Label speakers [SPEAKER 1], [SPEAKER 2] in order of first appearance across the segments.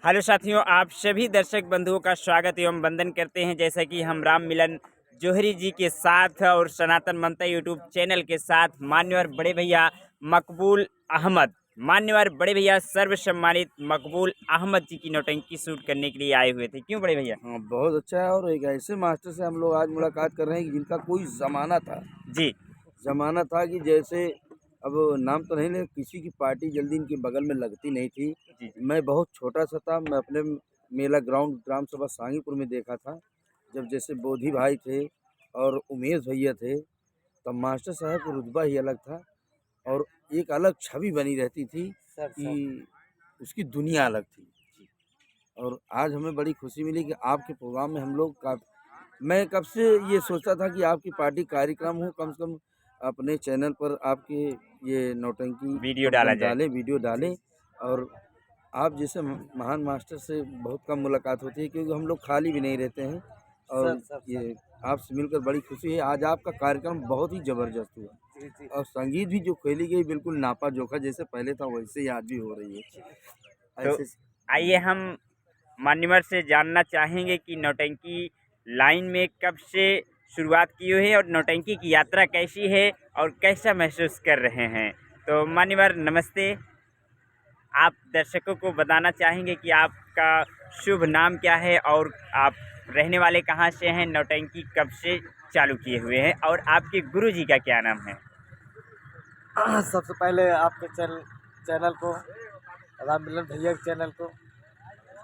[SPEAKER 1] Hello साथियों, आप सभी दर्शक बंधुओं का स्वागत एवं वंदन करते हैं। जैसा कि हम राम मिलन जौहरी जी के साथ और सनातन ममता यूट्यूब चैनल के साथ मान्यवर बड़े भैया मकबूल अहमद, मान्यवर बड़े भैया सर्व सम्मानित मकबूल अहमद जी की नौटंकी शूट करने के लिए आए हुए थे। क्यों बड़े भैया?
[SPEAKER 2] हाँ, बहुत अच्छा है। और एक ऐसे मास्टर से हम लोग आज मुलाकात कर रहे हैं कि जिनका कोई ज़माना था।
[SPEAKER 1] जी
[SPEAKER 2] ज़माना था कि जैसे अब नाम तो नहीं ले, किसी की पार्टी जल्दी इनके बगल में लगती नहीं थी।
[SPEAKER 1] जी जी
[SPEAKER 2] मैं बहुत छोटा सा था, मैं अपने मेला ग्राउंड ग्राम सभा सांगीपुर में देखा था। जब जैसे बोधी भाई थे और उमेश भैया थे, तब मास्टर साहब का रुतबा ही अलग था और एक अलग छवि बनी रहती थी कि उसकी दुनिया अलग थी। और आज हमें बड़ी खुशी मिली कि आपके प्रोग्राम में हम लोग का मैं कब से ये सोचता था कि आपकी पार्टी कार्यक्रम हो, कम से कम अपने चैनल पर आपके ये नौटंकी
[SPEAKER 1] वीडियो
[SPEAKER 2] कम से
[SPEAKER 1] डाला
[SPEAKER 2] कम
[SPEAKER 1] जाए।
[SPEAKER 2] डालें, वीडियो डालें। और आप जैसे महान मास्टर से बहुत कम मुलाकात होती है, क्योंकि हम लोग खाली भी नहीं रहते हैं। और ये आपसे मिलकर बड़ी खुशी है। आज आपका कार्यक्रम बहुत ही ज़बरदस्त हुआ और संगीत भी जो खेली गई बिल्कुल नापा जोखा, जैसे पहले था वैसे ही आज भी हो रही है
[SPEAKER 1] तो
[SPEAKER 2] ऐसे।
[SPEAKER 1] आइए हम मान्यवर से जानना चाहेंगे कि नौटंकी लाइन में कब से शुरुआत की हुई है और नौटंकी की यात्रा कैसी है और कैसा महसूस कर रहे हैं। तो मान्यवर नमस्ते, आप दर्शकों को बताना चाहेंगे कि आपका शुभ नाम क्या है और आप रहने वाले कहाँ से हैं, नौटंकी कब से चालू किए हुए हैं और आपके गुरु जी का क्या नाम है?
[SPEAKER 3] सबसे पहले आपके चैनल को, राम मिलन भैया के चैनल को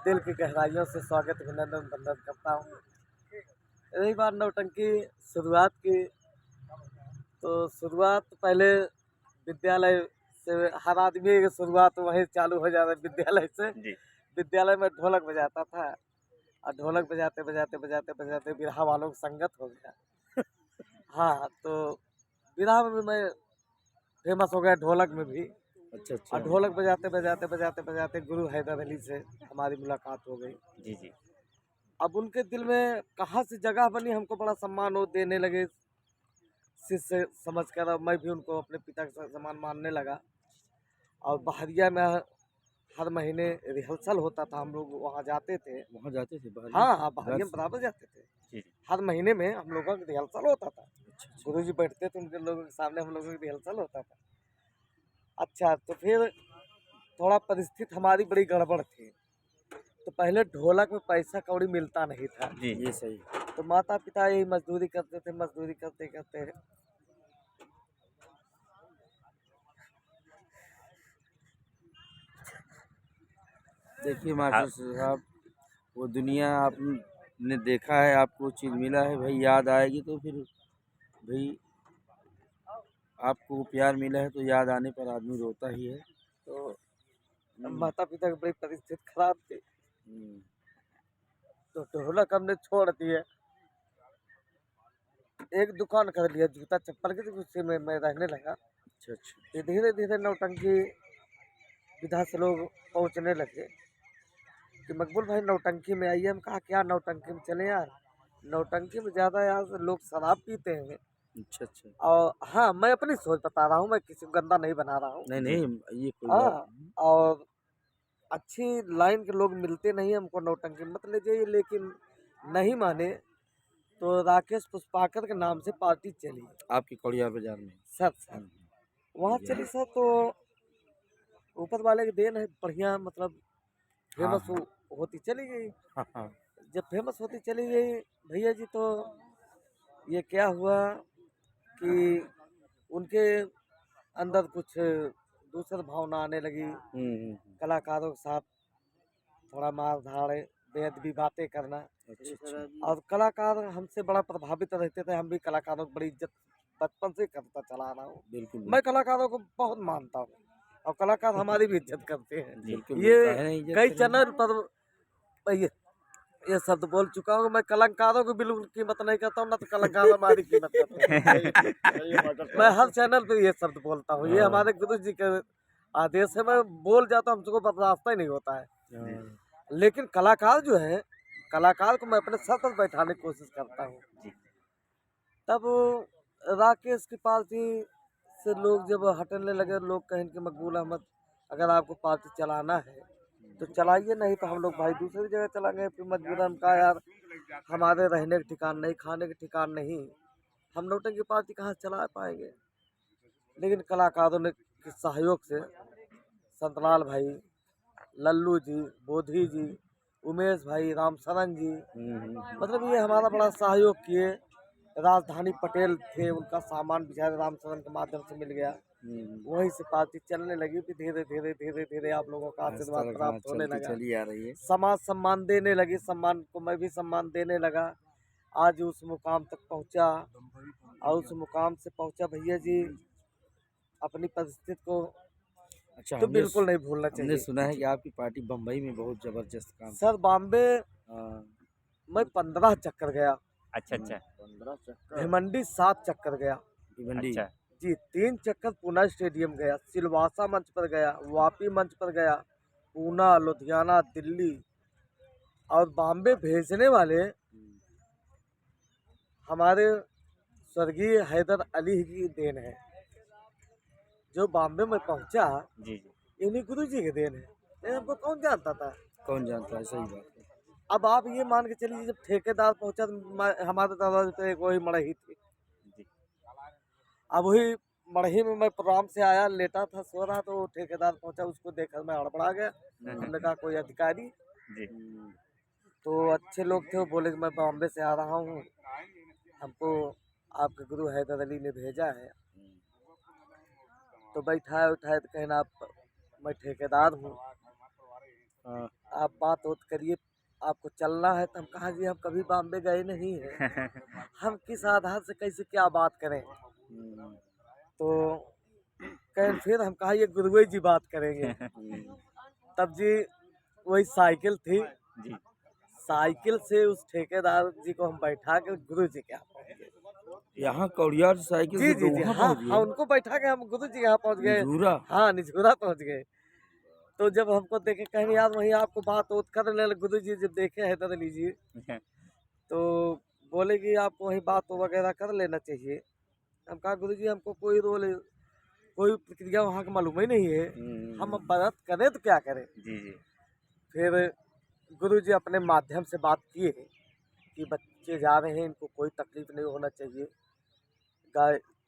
[SPEAKER 3] दिल की गहराइयों से स्वागत अभिनंदन वंदन करता हूँ। रही बात नौटंकी शुरुआत की, तो शुरुआत पहले विद्यालय से, हर आदमी की शुरुआत वहीं चालू हो जाता है विद्यालय से।
[SPEAKER 1] जी
[SPEAKER 3] विद्यालय में ढोलक बजाता था और ढोलक बजाते बजाते बजाते बजाते बिरहा वालों की संगत हो गया। हाँ, तो बिरहा में भी मैं फेमस हो गया, ढोलक में भी।
[SPEAKER 2] अच्छा अच्छा।
[SPEAKER 3] और ढोलक बजाते बजाते बजाते बजाते गुरु हैदर अली से हमारी मुलाकात हो गई।
[SPEAKER 1] जी जी
[SPEAKER 3] अब उनके दिल में कहाँ से जगह बनी, हमको बड़ा सम्मान वो देने लगे शिष्य समझ कर। अब मैं भी उनको अपने पिता के समान मानने लगा। और बहरिया में हर महीने रिहर्सल होता था, हम लोग वहाँ जाते थे।
[SPEAKER 2] वहाँ जाते थे बाहर?
[SPEAKER 3] हाँ हाँ, बहरिया में बराबर जाते थे।
[SPEAKER 1] जी जी
[SPEAKER 3] हर महीने में हम लोगों का रिहर्सल होता था।
[SPEAKER 2] अच्छा अच्छा।
[SPEAKER 3] गुरु जी बैठते थे, उनके लोगों के सामने हम लोगों का रिहर्सल होता था। अच्छा, तो फिर थोड़ा परिस्थिति हमारी बड़ी गड़बड़ थी। तो पहले ढोलक में पैसा कौड़ी मिलता नहीं था।
[SPEAKER 1] जी
[SPEAKER 2] ये सही।
[SPEAKER 3] तो माता पिता यही मजदूरी करते थे, मजदूरी करते करते
[SPEAKER 2] देखिए
[SPEAKER 1] हाँ
[SPEAKER 2] मास्टर साहब, वो दुनिया आपने देखा है, आपको चीज़ मिला है भाई, याद आएगी तो फिर भाई आपको प्यार मिला है तो याद आने पर आदमी रोता ही है।
[SPEAKER 3] तो माता पिता की बड़ी परिस्थिति खराब थी।
[SPEAKER 2] हम्म,
[SPEAKER 3] तो ढोलक हमने छोड़ दिए, एक दुकान कर लिया जूता चप्पल की, तो उसी में मैं रहने लगा।
[SPEAKER 2] अच्छा अच्छा।
[SPEAKER 3] फिर धीरे धीरे नौटंकी विधा से लोग पहुँचने लगे कि मकबूल भाई नौटंकी में आइए। हम कहा क्या नौटंकी में चले यार, नौटंकी में ज़्यादा यार लोग शराब पीते हैं।
[SPEAKER 2] अच्छा अच्छा।
[SPEAKER 3] और हाँ, मैं अपनी सोच बता रहा हूँ, मैं किसी को गंदा नहीं बना रहा हूँ।
[SPEAKER 2] नहीं
[SPEAKER 1] जी
[SPEAKER 2] नहीं, ये कोई बात
[SPEAKER 3] हाँ,
[SPEAKER 2] नहीं।
[SPEAKER 3] और अच्छी लाइन के लोग मिलते नहीं हमको नौटंकी मत ले जाइए। लेकिन नहीं माने तो राकेश पुष्पाकर के नाम से पार्टी चली
[SPEAKER 2] आपकी कौड़िया बाजार में।
[SPEAKER 3] सर वहाँ
[SPEAKER 2] जी
[SPEAKER 3] चली
[SPEAKER 2] हाँ।
[SPEAKER 3] सर। तो ऊपर वाले की देन है, बढ़िया मतलब
[SPEAKER 2] हाँ
[SPEAKER 3] फेमस
[SPEAKER 2] हाँ
[SPEAKER 3] होती चली गई।
[SPEAKER 2] हाँ हाँ।
[SPEAKER 3] जब फेमस होती चली गई भैया जी, तो ये क्या हुआ कि उनके अंदर कुछ दूसरी भावना आने लगी।
[SPEAKER 2] हम्म।
[SPEAKER 3] कलाकारों के साथ थोड़ा मार धाड़, बेअदबी बातें करना।
[SPEAKER 2] अच्छा अच्छा।
[SPEAKER 3] और कलाकार हमसे बड़ा प्रभावित रहते थे। हम भी कलाकारों की बड़ी इज्जत बचपन से करता चला रहा हूँ।
[SPEAKER 2] बिल्कुल
[SPEAKER 3] मैं
[SPEAKER 2] बिल्कुल।
[SPEAKER 3] कलाकारों को बहुत मानता हूँ और कलाकार हमारी भी इज्जत करते हैं।
[SPEAKER 1] जी
[SPEAKER 2] बिल्कुल
[SPEAKER 3] ये
[SPEAKER 2] बिल्कुल, काहे नहीं इज्जत
[SPEAKER 3] कई
[SPEAKER 2] करेंगे।
[SPEAKER 3] चैनल पर ये शब्द बोल चुका हूँ। मैं कलाकारों की बिल्कुल कीमत नहीं करता हूँ, ना तो कलाकार हमारी कीमत करते हैं। मैं हर चैनल पे ये शब्द बोलता हूँ, ये
[SPEAKER 2] हाँ
[SPEAKER 3] हमारे गुरु जी के आदेश है। मैं बोल जाता हूँ, हमको बर्दाश्त ही नहीं होता है।
[SPEAKER 1] जी
[SPEAKER 2] हाँ।
[SPEAKER 3] लेकिन कलाकार जो है, कलाकार को मैं अपने सर पर बैठाने की कोशिश करता हूँ।
[SPEAKER 1] जी
[SPEAKER 3] तब राकेश की पार्टी से लोग जब हटने लगे, लोग कहें कि मकबूल अहमद, अगर आपको पार्टी चलाना है तो चलाइए, नहीं तो हम लोग भाई दूसरी जगह चलाएंगे। फिर मजबूरन का यार हमारे रहने के ठिकान नहीं, खाने के ठिकान नहीं, हम नौटंकी पार्टी कहाँ से चला पाएंगे। लेकिन कलाकारों ने के सहयोग से संतलाल भाई, लल्लू जी, बोधी जी, उमेश भाई, राम सरन जी, मतलब ये हमारा बड़ा सहयोग किए। राजधानी पटेल थे, उनका सामान बेचारे राम सरन के माध्यम से मिल गया, वहीं से पार्टी चलने लगी। फिर धीरे धीरे धीरे धीरे आप लोगों का
[SPEAKER 2] इस
[SPEAKER 3] आशीर्वाद
[SPEAKER 2] तरह
[SPEAKER 3] प्राप्त होने
[SPEAKER 2] चलती
[SPEAKER 3] लगा,
[SPEAKER 2] चली आ रही है।
[SPEAKER 3] समाज सम्मान देने लगी, सम्मान को मैं भी सम्मान देने लगा, आज उस मुकाम तक पहुंचा। और उस मुकाम से पहुंचा भैया जी, अपनी परिस्थिति को
[SPEAKER 2] अच्छा,
[SPEAKER 3] तो बिल्कुल नहीं भूलना
[SPEAKER 2] हमने
[SPEAKER 3] चाहिए।
[SPEAKER 2] सुना है कि आपकी पार्टी बम्बई में बहुत जबरदस्त काम
[SPEAKER 3] सर बॉम्बे
[SPEAKER 2] हाँ,
[SPEAKER 3] में 15 चक्कर गया,
[SPEAKER 1] अच्छा अच्छा
[SPEAKER 2] 15 चक्कर
[SPEAKER 3] भिमंडी 7 चक्कर गया
[SPEAKER 2] भिवंडी।
[SPEAKER 1] अच्छा
[SPEAKER 3] जी, 3 चक्कर पूना स्टेडियम गया, सिलवासा मंच पर गया, वापी मंच पर गया, पूना, लुधियाना, दिल्ली। और बॉम्बे भेजने वाले हमारे स्वर्गीय हैदर अली की देन है। जो बॉम्बे में पहुंचा,
[SPEAKER 1] जी जी
[SPEAKER 3] इन्हीं गुरु जी की देन है, नहीं हमको कौन जानता था।
[SPEAKER 2] कौन जानता है, सही बात है।
[SPEAKER 3] अब आप ये मान के चलिए, जब ठेकेदार पहुंचा तो हमारे दरवाजे पे एक वही मड़ही थी।
[SPEAKER 1] जी
[SPEAKER 3] अब वही मड़ही में मैं प्रोग्राम से आया, लेटा था, सो रहा, तो ठेकेदार पहुंचा, उसको देखकर मैं हड़बड़ा गया। हमने कहा कोई अधिकारी,
[SPEAKER 1] जी
[SPEAKER 3] तो अच्छे लोग थे, वो बोले कि मैं बॉम्बे से आ रहा हूँ, हमको आपके गुरु हैदर अली ने भेजा है। तो बैठाए उठाए तो कहना आप, मैं ठेकेदार हूँ,
[SPEAKER 2] हाँ,
[SPEAKER 3] आप बात वोत करिए, आपको चलना है। तो हम कहा जी हम कभी बॉम्बे गए नहीं हैं, हम किस आधार से कैसे क्या बात करें। तो कहें फिर हम कहा ये गुरुए जी बात करेंगे। तब जी वही साइकिल थी,
[SPEAKER 1] जी
[SPEAKER 3] साइकिल से उस ठेकेदार जी को हम बैठा के गुरु जी के यहाँ पहुँच गए।
[SPEAKER 2] यहाँ कौड़ियार साइकिल
[SPEAKER 3] जी
[SPEAKER 2] से
[SPEAKER 3] जी जी,
[SPEAKER 2] वहाँ
[SPEAKER 3] हाँ
[SPEAKER 2] पहुँच
[SPEAKER 3] हाँ,
[SPEAKER 2] गए।
[SPEAKER 3] उनको बैठा के हम गुरु जी के यहाँ पहुँच गए।
[SPEAKER 2] निझूरा
[SPEAKER 3] हाँ, निझूरा पहुँच गए। तो जब हमको देखे, कहीं यार वहीं आपको बात वोत करने लगे। गुरु जी जब देखे हैदर अली जी, तो बोले कि आपको वहीं बात वगैरह कर लेना चाहिए। हम कहा गुरु जी हमको कोई रोल, कोई प्रक्रिया वहाँ की मालूम ही नहीं है, हम अब बात करें तो क्या करें।
[SPEAKER 1] जी जी
[SPEAKER 3] फिर गुरु जी अपने माध्यम से बात किए कि बच्चे जा रहे हैं, इनको कोई तकलीफ नहीं होना चाहिए,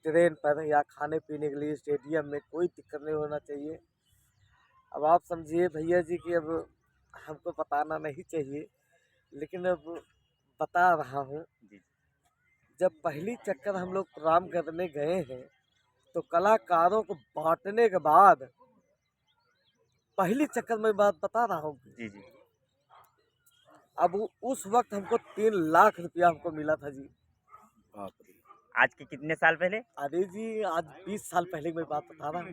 [SPEAKER 3] ट्रेन पर या खाने पीने के लिए स्टेडियम में कोई दिक्कत नहीं होना चाहिए। अब आप समझिए भैया जी कि अब हमको बताना नहीं चाहिए, लेकिन अब बता रहा हूँ।
[SPEAKER 1] जी
[SPEAKER 3] जब पहली चक्कर हम लोग प्रोग्राम करने गए हैं, तो कलाकारों को बांटने के बाद पहली चक्कर में बात बता रहा हूँ।
[SPEAKER 1] जी जी
[SPEAKER 3] अब उस वक्त हमको 3 लाख रुपया हमको मिला था जी।
[SPEAKER 2] बाप रे,
[SPEAKER 1] आज के कितने साल पहले?
[SPEAKER 3] अरे जी आज 20 साल पहले की मैं बात बता रहा हूँ।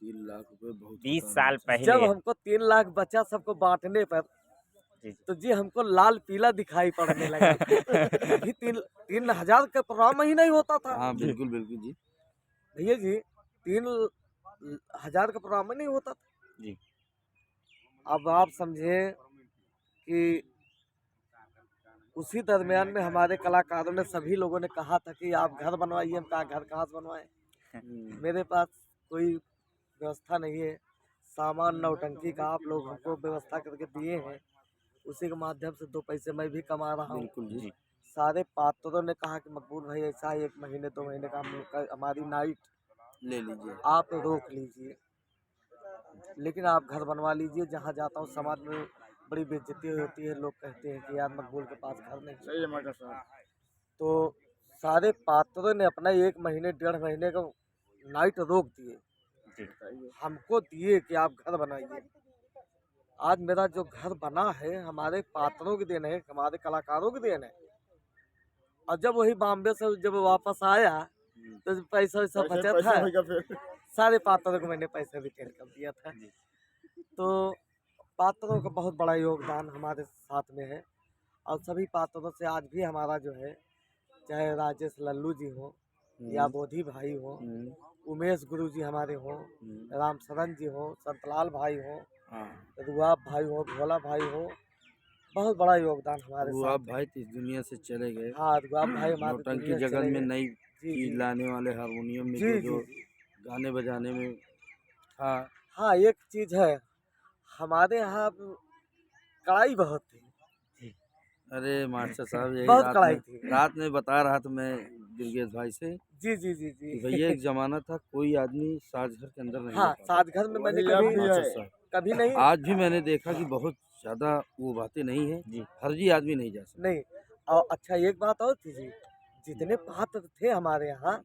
[SPEAKER 2] 3 लाख रुपए बहुत
[SPEAKER 1] 20
[SPEAKER 2] होता है
[SPEAKER 1] साल
[SPEAKER 2] ना।
[SPEAKER 1] पहले।
[SPEAKER 3] जब हमको 3 लाख बचा सबको बांटने पर,
[SPEAKER 1] जी जी
[SPEAKER 3] तो जी हमको लाल पीला दिखाई पड़ने लगा। अभी 3,000 का प्रोग्राम ही नहीं होता था
[SPEAKER 2] हाँ, बिल्कुल बिल्कुल जी।
[SPEAKER 3] भैया जी, 3,000 का प्रोग्राम ही नहीं होता था।
[SPEAKER 1] जी
[SPEAKER 3] अब आप समझे कि उसी दरमियान में हमारे कलाकारों ने, सभी लोगों ने कहा था कि आप घर बनवाइए। हम कहा घर कहाँ से बनवाएं, मेरे पास कोई व्यवस्था नहीं है। सामान नौटंकी का आप लोग हमको व्यवस्था करके दिए हैं, उसी के माध्यम से 2 पैसे मैं भी कमा रहा हूँ।
[SPEAKER 2] बिल्कुल जी।
[SPEAKER 1] जी
[SPEAKER 3] सारे पात्रों ने कहा कि मकबूल भाई ऐसा है, 1 महीने 2 महीने का हम लोग का हमारी नाइट
[SPEAKER 2] ले लीजिए।
[SPEAKER 3] आप रोक लीजिए, लेकिन आप घर बनवा लीजिए। जहाँ जाता हूँ समाज में बड़ी बेइज्जती होती है, लोग कहते हैं कि यार मकबूल के पास घर नहीं।
[SPEAKER 2] सही है मास्टर साहब।
[SPEAKER 3] तो सारे पात्रों ने अपना 1 महीने 1.5 महीने का नाइट रोक दिए,
[SPEAKER 1] जी
[SPEAKER 3] हमको दिए कि आप घर बनाइए। आज मेरा जो घर बना है हमारे पात्रों की देन है, हमारे कलाकारों की देन है। और जब वही बॉम्बे से जब वापस आया, तो जो पैसा वैसा बचा था, सारे पात्रों को मैंने पैसा रिटर्न कर दिया था। तो पात्रों का बहुत बड़ा योगदान हमारे साथ में है। और सभी पात्रों से आज भी हमारा जो है, चाहे राजेश लल्लू जी हो या बोधी भाई हो, उमेश गुरु जी हमारे हो, राम सरन जी हो, संतलाल भाई हो,
[SPEAKER 2] हाँ,
[SPEAKER 3] रुआब भाई हो, भोला भाई हो, बहुत बड़ा योगदान हमारे
[SPEAKER 2] वो
[SPEAKER 3] साथ
[SPEAKER 2] आप भाई तो इस दुनिया से चले गए।
[SPEAKER 3] हाँ, रुआब भाई हमारे
[SPEAKER 2] नौटंकी
[SPEAKER 3] दुनिया से
[SPEAKER 2] जगत
[SPEAKER 3] चले
[SPEAKER 2] में
[SPEAKER 3] गए।
[SPEAKER 2] नई
[SPEAKER 3] जी
[SPEAKER 2] चीज
[SPEAKER 3] जी
[SPEAKER 2] लाने वाले हारमोनियम में
[SPEAKER 3] जी
[SPEAKER 2] जो
[SPEAKER 3] जी
[SPEAKER 2] जो
[SPEAKER 3] जी।
[SPEAKER 2] गाने बजाने में था।
[SPEAKER 3] हाँ, एक चीज़ है, हमारे यहाँ कड़ाई बहुत थी,
[SPEAKER 2] अरे मास्टर साहब यही
[SPEAKER 3] बहुत
[SPEAKER 2] रात
[SPEAKER 3] कड़ाई
[SPEAKER 2] में
[SPEAKER 3] थी।
[SPEAKER 2] रात में बता रहा था मैं दुर्गेश भाई से
[SPEAKER 3] जी जी जी
[SPEAKER 2] कि
[SPEAKER 3] जी।
[SPEAKER 2] भैया एक जमाना था कोई आदमी साजघर के अंदर नहीं
[SPEAKER 3] हाँ,
[SPEAKER 2] आ पाता
[SPEAKER 3] साजघर में मैंने
[SPEAKER 2] था।
[SPEAKER 3] कभी
[SPEAKER 2] मास्टर साहब
[SPEAKER 3] कभी नहीं
[SPEAKER 2] आज भी मैंने देखा कि बहुत ज्यादा वो बातें नहीं है,
[SPEAKER 1] जी
[SPEAKER 2] फर्जी आदमी नहीं जा सकता।
[SPEAKER 3] नहीं। और अच्छा एक बात और थी जी, जितने पात्र थे हमारे यहाँ,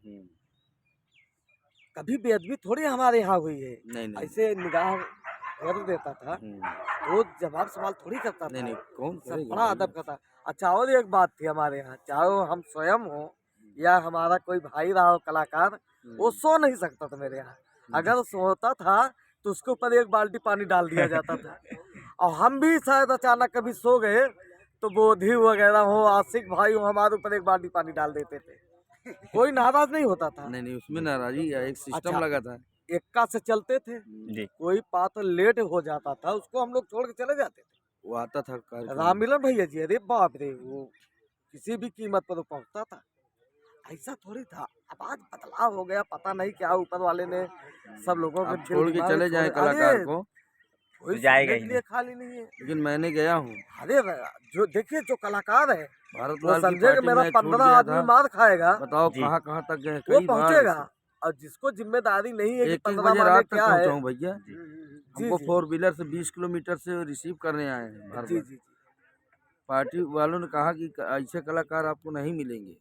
[SPEAKER 3] कभी बेअदबी थोड़ी हमारे यहाँ हुई है।
[SPEAKER 2] नहीं नहीं
[SPEAKER 3] ऐसे निगाह कर देता था तो जवाब सवाल थोड़ी करता
[SPEAKER 2] नहीं
[SPEAKER 3] था,
[SPEAKER 2] नहीं कौन
[SPEAKER 3] सब
[SPEAKER 2] करेगा
[SPEAKER 3] बड़ा
[SPEAKER 2] भाई?
[SPEAKER 3] अदब करता। अच्छा और एक बात थी हमारे यहाँ, चाहे वो हम स्वयं हो या हमारा कोई भाई रहा हो कलाकार, वो सो नहीं सकता था मेरे यहाँ। अगर सोता था तो उसके ऊपर एक बाल्टी पानी डाल दिया जाता था। और हम भी शायद अचानक कभी सो गए तो बोधी वगैरह हो, आशिक भाई हो, हमारे ऊपर एक बाल्टी पानी डाल देते थे। कोई नाराज नहीं होता था।
[SPEAKER 2] नहीं नहीं उसमें नाराजी या एक सिस्टम
[SPEAKER 3] अच्छा,
[SPEAKER 2] लगा था।
[SPEAKER 3] एक्का से चलते थे,
[SPEAKER 1] जी
[SPEAKER 3] कोई पात्र लेट हो जाता था उसको हम लोग छोड़ के चले जाते थे।
[SPEAKER 2] वो आता था कार्यक्रम
[SPEAKER 3] राम मिलन भैया जी, अरे बाप रे, वो किसी भी कीमत पर वो पहुंचता था। ऐसा थोड़ी था। अब आज बदलाव हो गया, पता नहीं क्या ऊपर वाले ने सब लोगों के
[SPEAKER 2] आप
[SPEAKER 3] दिल
[SPEAKER 2] छोड़ के
[SPEAKER 3] दिमाग
[SPEAKER 2] चले जाएं
[SPEAKER 3] छोड़े।
[SPEAKER 2] कलाकार
[SPEAKER 3] अरे
[SPEAKER 2] को,
[SPEAKER 3] कोई
[SPEAKER 1] जाएगा
[SPEAKER 3] सुनने
[SPEAKER 1] ही
[SPEAKER 3] के
[SPEAKER 1] नहीं।
[SPEAKER 3] लिए खाली नहीं है।
[SPEAKER 2] लेकिन मैंने गया हूँ
[SPEAKER 3] अरे जो देखिए जो कलाकार है
[SPEAKER 2] भारत
[SPEAKER 3] वो
[SPEAKER 2] लाल की
[SPEAKER 3] समझे कि
[SPEAKER 2] पार्टी
[SPEAKER 3] मेरा
[SPEAKER 2] में छूट
[SPEAKER 3] 15
[SPEAKER 2] गया
[SPEAKER 3] आदमी
[SPEAKER 2] था।
[SPEAKER 3] मार खाएगा,
[SPEAKER 2] बताओ
[SPEAKER 1] जी
[SPEAKER 2] कहाँ तक गए
[SPEAKER 3] वो
[SPEAKER 2] कई बार
[SPEAKER 3] पहुंचेगा।
[SPEAKER 2] ऐसे।
[SPEAKER 3] और जिसको जिम्मेदारी नहीं है कि
[SPEAKER 2] एक
[SPEAKER 3] 15
[SPEAKER 2] बजे
[SPEAKER 3] माने
[SPEAKER 2] रात तक
[SPEAKER 3] क्या
[SPEAKER 2] पहुंचा
[SPEAKER 3] है।
[SPEAKER 2] हूँ भैया।
[SPEAKER 3] जी
[SPEAKER 2] हमको
[SPEAKER 3] जी
[SPEAKER 2] 4 व्हीलर से 20 किलोमीटर से रिसीव करने आए हैं भारत
[SPEAKER 3] जी
[SPEAKER 2] लाल।
[SPEAKER 3] जी जी
[SPEAKER 2] पार्टी वालों ने कहा कि ऐसे कलाकार आपको नहीं मिलेंगे।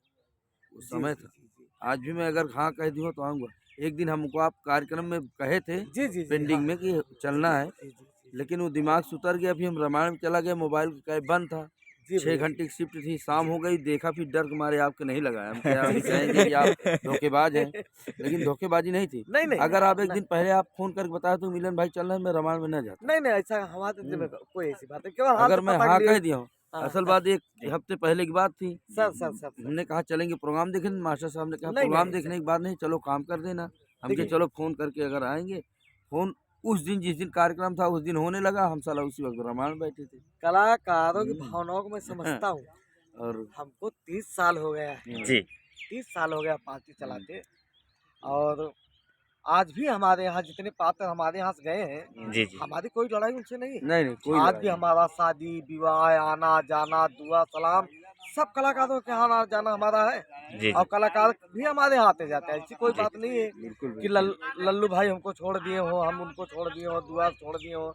[SPEAKER 2] उस
[SPEAKER 3] जी
[SPEAKER 2] समय
[SPEAKER 3] जी
[SPEAKER 2] था।
[SPEAKER 3] जी जी
[SPEAKER 2] आज भी मैं अगर हाँ कह दूँ तो आऊँगा। एक दिन हमको आप कार्यक्रम में कहे थे
[SPEAKER 3] जी जी जी
[SPEAKER 2] पेंडिंग
[SPEAKER 3] हाँ
[SPEAKER 2] में कि चलना है,
[SPEAKER 3] जी जी जी
[SPEAKER 2] लेकिन वो दिमाग से उतर गया। फिर हम रामायण में चला गया, मोबाइल का कैब बंद था।
[SPEAKER 3] जी
[SPEAKER 2] 6
[SPEAKER 3] भैया
[SPEAKER 2] घंटे की शिफ्ट थी, शाम हो गई, देखा फिर डर के मारे आपके नहीं लगाया। हम क्या
[SPEAKER 3] जी
[SPEAKER 2] अभी
[SPEAKER 3] जी
[SPEAKER 2] कहेंगे कि आप धोखेबाज हैं, लेकिन धोखेबाजी नहीं थी।
[SPEAKER 3] नहीं नहीं
[SPEAKER 2] अगर आप एक
[SPEAKER 3] नहीं
[SPEAKER 2] दिन पहले आप फ़ोन करके बताया तो मिलन भाई चल रहे हैं, मैं रामायण में न जाता।
[SPEAKER 3] नहीं नहीं, ऐसा हमारे दिल में कोई ऐसी बात है, केवल हाल
[SPEAKER 2] अगर
[SPEAKER 3] तो
[SPEAKER 2] मैं
[SPEAKER 3] पता
[SPEAKER 2] हाँ
[SPEAKER 3] के लिए।
[SPEAKER 2] कह दिया हूँ,
[SPEAKER 3] हाँ
[SPEAKER 2] असल
[SPEAKER 3] हाँ,
[SPEAKER 2] बात एक हफ्ते पहले की बात थी।
[SPEAKER 3] सर
[SPEAKER 2] हमने कहा चलेंगे प्रोग्राम देखने, मास्टर साहब ने कहा
[SPEAKER 3] नहीं
[SPEAKER 2] प्रोग्राम
[SPEAKER 3] नहीं
[SPEAKER 2] देखने
[SPEAKER 3] सर,
[SPEAKER 2] की बात नहीं, चलो काम कर देना। हम कहे
[SPEAKER 3] देखिए
[SPEAKER 2] चलो फ़ोन करके अगर आएँगे। फ़ोन उस दिन जिस दिन कार्यक्रम था उस दिन होने लगा, हम साला उसी वक़्त रामायण में बैठे थे।
[SPEAKER 3] कलाकारों की
[SPEAKER 2] हुँ।
[SPEAKER 3] भावनाओं को मैं समझता हूँ।
[SPEAKER 2] और
[SPEAKER 3] हमको 30 साल हो गया है,
[SPEAKER 1] जी
[SPEAKER 3] 30 साल हो गया पार्टी चलाते। और आज भी हमारे यहाँ जितने पात्र हमारे यहाँ से गए हैं,
[SPEAKER 1] जी जी
[SPEAKER 3] हमारी कोई लड़ाई उनसे नहीं है।
[SPEAKER 2] नहीं, नहीं कोई
[SPEAKER 3] आज
[SPEAKER 2] लड़ाई
[SPEAKER 3] भी
[SPEAKER 2] नहीं।
[SPEAKER 3] हमारा शादी विवाह, आना जाना, दुआ सलाम, सब कलाकारों के यहाँ आना जाना हमारा है।
[SPEAKER 1] जी
[SPEAKER 3] और
[SPEAKER 1] जी
[SPEAKER 3] कलाकार भी हमारे यहाँ आते जाते हैं, ऐसी कोई
[SPEAKER 1] जी
[SPEAKER 3] बात नहीं है
[SPEAKER 2] बिल्कुल,
[SPEAKER 3] कि
[SPEAKER 2] बिल्कुल।
[SPEAKER 3] लल्लू भाई हमको छोड़ दिए हो, हम उनको छोड़ दिए हो, दुआ छोड़ दिए हो,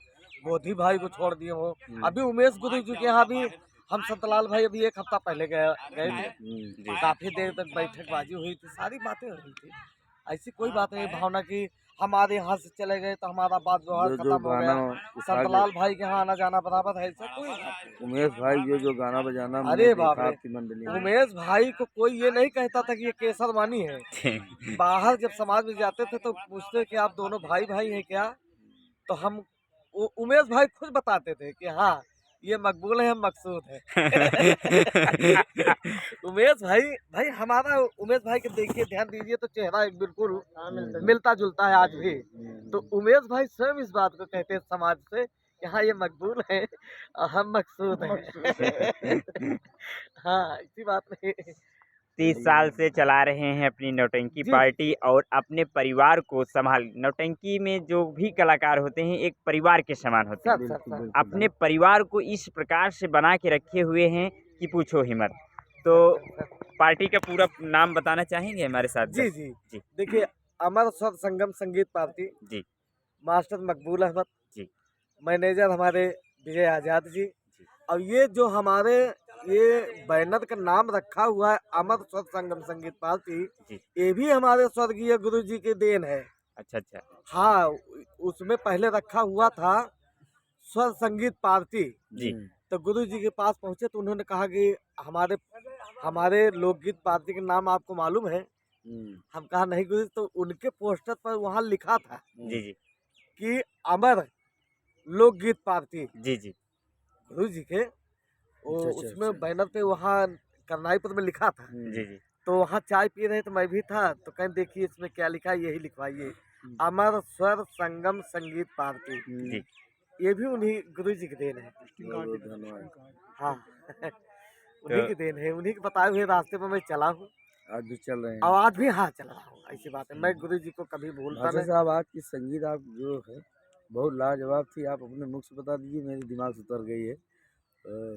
[SPEAKER 3] बोधी भाई को छोड़ दिए हो। अभी उमेश गुरु जी के यहाँ भी हम सतलाल भाई अभी 1 हफ्ता पहले गए गए थे।
[SPEAKER 1] जी
[SPEAKER 3] काफी देर तक बैठकबाजी हुई थी, सारी बातें हुई थी। ऐसी कोई बात नहीं भावना की हमारे यहाँ से चले गए तो हमारा बात व्यवहार
[SPEAKER 2] जो
[SPEAKER 3] खत्म हो
[SPEAKER 2] गाना
[SPEAKER 3] गया।
[SPEAKER 2] उठा के
[SPEAKER 3] संतलाल भाई के यहाँ आना जाना बराबर है, ऐसा कोई बात नहीं।
[SPEAKER 2] उमेश भाई जो गाना बजाना मैंने
[SPEAKER 3] अरे बाप
[SPEAKER 2] देखा
[SPEAKER 3] रे,
[SPEAKER 2] आपकी मंडली में।
[SPEAKER 3] उमेश भाई को कोई ये नहीं कहता था कि ये केसर वानी है।
[SPEAKER 1] जी
[SPEAKER 3] बाहर जब समाज में जाते थे तो पूछते कि आप दोनों भाई भाई हैं क्या? तो हम उमेश भाई खुद बताते थे कि हाँ ये मकबूल है, हम मकसूद है। उमेश भाई भाई हमारा उमेश भाई के देखिए ध्यान दीजिए तो चेहरा एक बिल्कुल मिलता जुलता है आज भी। तो उमेश भाई स्वयं इस बात को कहते हैं समाज से कि हाँ ये मकबूल है और हम मकसूद हैं। हाँ ऐसी बात नहीं।
[SPEAKER 1] 30 साल से चला रहे हैं अपनी नौटंकी
[SPEAKER 3] जी
[SPEAKER 1] पार्टी और अपने परिवार को संभाल नौटंकी में जो भी कलाकार होते हैं एक परिवार के समान होते हैं।
[SPEAKER 2] बिल्कुल,
[SPEAKER 3] सर
[SPEAKER 2] बिल्कुल।
[SPEAKER 1] अपने परिवार को इस प्रकार से बना के रखे हुए हैं कि पूछो ही मत। तो पार्टी का पूरा नाम बताना चाहेंगे हमारे साथ?
[SPEAKER 3] जी जी
[SPEAKER 1] जी
[SPEAKER 3] देखिए, अमर स्वर संगम संगीत पार्टी,
[SPEAKER 1] जी
[SPEAKER 3] मास्टर मकबूल अहमद,
[SPEAKER 1] जी
[SPEAKER 3] मैनेजर हमारे विजय आज़ाद जी। और ये जो हमारे ये बैनर का नाम रखा हुआ है अमर स्वर संगम संगीत पार्टी,
[SPEAKER 1] जी
[SPEAKER 3] ये भी हमारे स्वर्गीय गुरु जी की देन है।
[SPEAKER 1] अच्छा अच्छा
[SPEAKER 3] हाँ, उसमें पहले रखा हुआ था स्वर संगीत पार्टी।
[SPEAKER 1] जी
[SPEAKER 3] तो गुरु जी के पास पहुंचे तो उन्होंने कहा कि हमारे हमारे लोकगीत पार्टी का नाम आपको मालूम है? हम कहा नहीं गुरु जी। तो उनके पोस्टर पर वहाँ लिखा था
[SPEAKER 1] जी जी
[SPEAKER 3] कि अमर लोकगीत पार्टी
[SPEAKER 1] जी जी
[SPEAKER 3] गुरु जी के। वो
[SPEAKER 2] अच्छा, अच्छा,
[SPEAKER 3] उसमें
[SPEAKER 2] अच्छा।
[SPEAKER 3] बैनर पे वहाँ करनाईपुर में लिखा था।
[SPEAKER 1] जी जी
[SPEAKER 3] तो वहाँ चाय पी रहे तो मैं भी था तो कहीं देखिए इसमें क्या लिखा है, यही लिखवाइए अमर स्वर संगम संगीत पार्टी।
[SPEAKER 1] जी
[SPEAKER 3] ये भी उन्हीं गुरु जी की देन है।
[SPEAKER 2] बहुत धन्यवाद।
[SPEAKER 3] हाँ उन्हीं की देन है, उन्हीं के बताए हुए रास्ते पर मैं चला हूँ
[SPEAKER 2] आज भी चल रहे हैं।
[SPEAKER 3] और आज भी हाँ चल रहा हूँ। ऐसी बात है, मैं गुरु जी को कभी भूलता
[SPEAKER 2] मास्टर
[SPEAKER 3] नहीं।
[SPEAKER 2] साहब आज की संगीत आप जो है बहुत लाजवाब थी। आप अपने मुख से बता दीजिए, मेरे दिमाग से उतर गई है।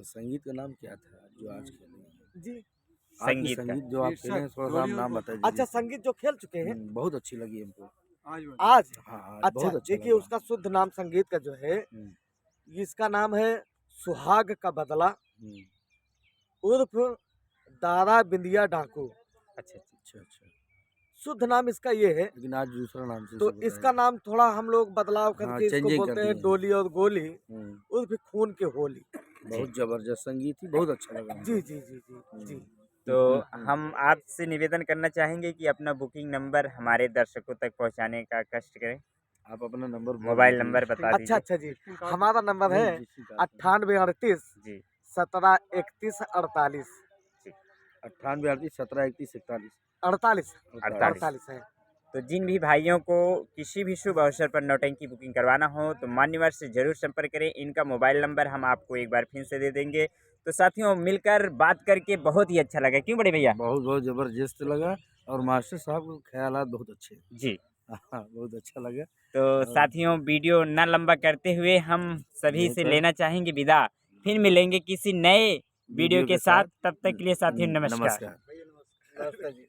[SPEAKER 2] संगीत का नाम क्या था जो आज खेले हैं?
[SPEAKER 3] जी।
[SPEAKER 2] आज की
[SPEAKER 1] संगीत का
[SPEAKER 2] संगीत जो आप खेले हैं, थोड़ा सा आप नाम बता दीजिए।
[SPEAKER 3] अच्छा, संगीत जो खेल चुके हैं
[SPEAKER 2] बहुत अच्छी लगी हमको।
[SPEAKER 3] आज।
[SPEAKER 2] हाँ, आज
[SPEAKER 3] अच्छा,
[SPEAKER 2] बहुत अच्छा
[SPEAKER 3] देखिए
[SPEAKER 2] लगा।
[SPEAKER 3] उसका शुद्ध नाम संगीत का जो है,
[SPEAKER 2] हुँ,
[SPEAKER 3] इसका नाम है सुहाग का बदला,
[SPEAKER 2] हुँ।
[SPEAKER 3] उर्फ दारा बिंदिया डाकू।
[SPEAKER 1] अच्छा अच्छा।
[SPEAKER 2] अच्छा, अच्छा।
[SPEAKER 3] शुद्ध नाम इसका ये है।
[SPEAKER 2] लेकिन आज दूसरा नाम से
[SPEAKER 3] तो
[SPEAKER 2] इसे
[SPEAKER 3] इसका
[SPEAKER 2] बताया।
[SPEAKER 3] नाम थोड़ा हम लोग बदलाव
[SPEAKER 2] हाँ,
[SPEAKER 3] करके इसको
[SPEAKER 2] चेंजिंग कर
[SPEAKER 3] बोलते हैं
[SPEAKER 2] दिए हैं।
[SPEAKER 3] डोली और गोली,
[SPEAKER 2] हुँ,
[SPEAKER 3] उर्फ खून के होली।
[SPEAKER 2] बहुत ज़बरदस्त संगीत थी, बहुत अच्छा लगा
[SPEAKER 3] जी
[SPEAKER 2] हमको।
[SPEAKER 3] जी जी जी जी।
[SPEAKER 1] तो हम आपसे निवेदन करना चाहेंगे कि अपना बुकिंग नंबर हमारे दर्शकों तक पहुंचाने का कष्ट करें।
[SPEAKER 2] आप अपना नंबर बोल
[SPEAKER 1] मोबाइल
[SPEAKER 2] दीजिए।
[SPEAKER 1] नंबर बता
[SPEAKER 3] अच्छा
[SPEAKER 1] दीजिए।
[SPEAKER 3] अच्छा जी, हमारा नंबर
[SPEAKER 2] नहीं,
[SPEAKER 3] है
[SPEAKER 2] जिसकी बात है।
[SPEAKER 3] 9838
[SPEAKER 1] जी
[SPEAKER 3] 1731 48।
[SPEAKER 1] जी
[SPEAKER 2] 98 38 17 31 41
[SPEAKER 3] 48
[SPEAKER 1] 48।
[SPEAKER 3] 48 है।
[SPEAKER 1] तो जिन भी भाइयों को किसी भी शुभ अवसर पर नौटंकी बुकिंग करवाना हो तो मान्यवर से जरूर संपर्क करें। इनका मोबाइल नंबर हम आपको एक बार फिर से दे देंगे। तो साथियों, मिलकर बात करके बहुत ही अच्छा लगा, क्यों बड़े भैया?
[SPEAKER 2] बहुत बहुत ज़बरदस्त लगा और मास्टर साहब के ख़यालात बहुत अच्छे हैं।
[SPEAKER 1] जी।
[SPEAKER 2] हाँ, बहुत अच्छा लगा।
[SPEAKER 1] तो
[SPEAKER 2] और
[SPEAKER 1] साथियों, वीडियो न लंबा करते हुए हम सभी
[SPEAKER 2] यहीं
[SPEAKER 1] से
[SPEAKER 2] पर
[SPEAKER 1] लेना चाहेंगे विदा। फिर मिलेंगे किसी नए वीडियो
[SPEAKER 2] वीडियो
[SPEAKER 1] के
[SPEAKER 2] के
[SPEAKER 1] साथ।
[SPEAKER 2] साथ
[SPEAKER 1] तब तक के लिए साथियों, नमस्कार।
[SPEAKER 2] नमस्कार।
[SPEAKER 3] नमस्ते जी।